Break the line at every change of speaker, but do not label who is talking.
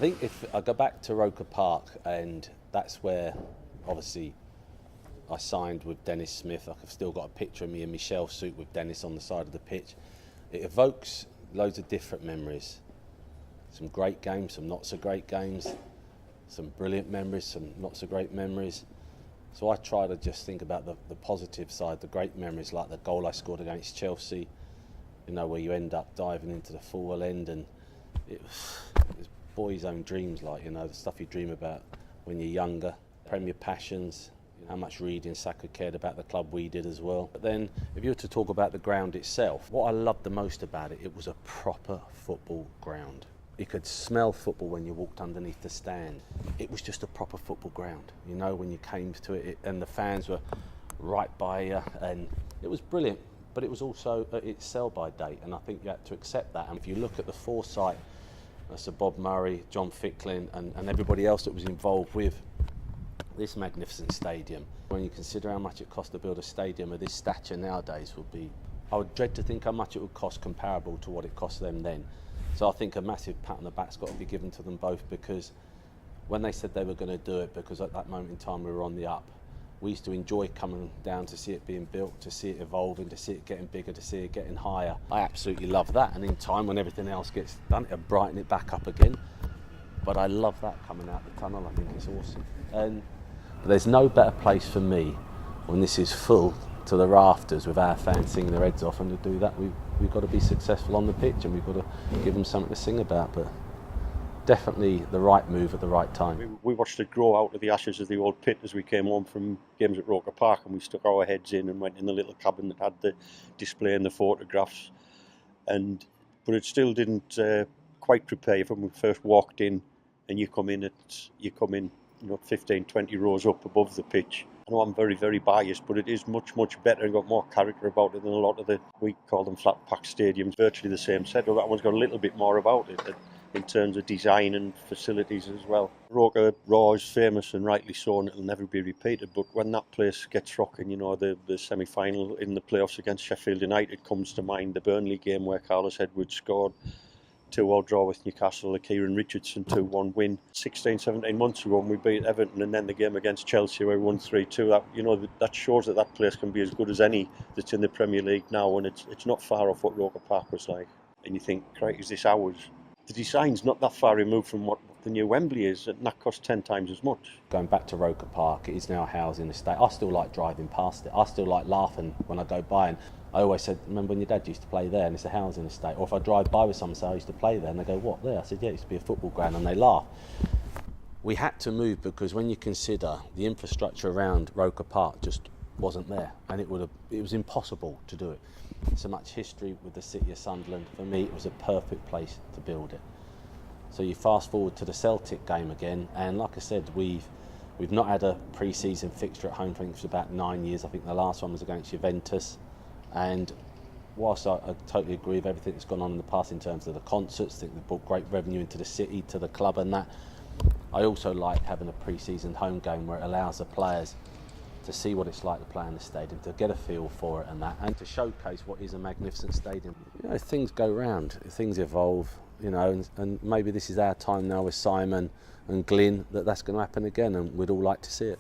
think if I go back to Roker Park, and that's where obviously I signed with Dennis Smith. I've still got a picture of me in my shell suit with Dennis on the side of the pitch. It evokes loads of different memories. Some great games, some not so great games, some brilliant memories, some not so great memories. So I try to just think about the positive side, the great memories, like the goal I scored against Chelsea, you know, where you end up diving into the full end, and it was boys' own dreams, like, you know, the stuff you dream about when you're younger. Premier passions, you know, how much reading Saka cared about the club, we did as well. But then if you were to talk about the ground itself, what I loved the most about it, it was a proper football ground. You could smell football when you walked underneath the stand. It was just a proper football ground, you know, when you came to it, and the fans were right by you, and it was brilliant. But it was also its sell-by date, and I think you had to accept that. And if you look at the foresight, Sir Bob Murray, John Ficklin, and everybody else that was involved with this magnificent stadium, when you consider how much it cost to build a stadium of this stature nowadays, I would dread to think how much it would cost comparable to what it cost them then. So I think a massive pat on the back's got to be given to them both, because when they said they were going to do it, because at that moment in time we were on the up, we used to enjoy coming down to see it being built, to see it evolving, to see it getting bigger, to see it getting higher. I absolutely love that, and in time when everything else gets done, it'll brighten it back up again. But I love that coming out the tunnel. I think it's awesome. And there's no better place for me when this is full to the rafters with our fans singing their heads off, and to do that we've got to be successful on the pitch, and we've got to give them something to sing about. But definitely the right move at the right time.
We watched it grow out of the ashes of the old pit as we came home from games at Roker Park, and we stuck our heads in and went in the little cabin that had the display and the photographs. But it still didn't quite prepare you when we first walked in, and you come in, you know, 15, 20 rows up above the pitch. I know I'm very, very biased, but it is much, much better and got more character about it than a lot of we call them flat pack stadiums, virtually the same setup. That one's got a little bit more about it in terms of design and facilities as well. Roker Raw is famous, and rightly so, and it'll never be repeated, but when that place gets rocking, you know, the semi-final in the playoffs against Sheffield United comes to mind, the Burnley game where Carlos Edwards scored, 2-2 draw with Newcastle, a Kieran Richardson 2-1 win 16, 17 months ago when we beat Everton, and then the game against Chelsea where we won 3-2. That, you know, that shows that place can be as good as any that's in the Premier League now, and it's not far off what Roker Park was like. And you think, crikey, is this ours? The design's not that far removed from what the new Wembley is, and that costs 10 times as much.
Going back to Roker Park, it is now a housing estate. I still like driving past it. I still like laughing when I go by, and I always said, remember when your dad used to play there, and it's a housing estate? Or if I drive by with someone and say, I used to play there, and they go, what, there? I said, yeah, it used to be a football ground, and they laugh. We had to move because when you consider the infrastructure around Roker Park just wasn't there, and it was impossible to do it. So much history with the city of Sunderland. For me, it was a perfect place to build it. So you fast forward to the Celtic game again, and like I said, we've not had a pre-season fixture at home, I think, for about 9 years. I think the last one was against Juventus. And whilst I totally agree with everything that's gone on in the past in terms of the concerts, I think they've brought great revenue into the city, to the club and that, I also like having a pre-season home game where it allows the players to see what it's like to play in the stadium, to get a feel for it and that, and to showcase what is a magnificent stadium. You know, things go round, things evolve, you know, and maybe this is our time now with Simon and Glyn, that's going to happen again, and we'd all like to see it.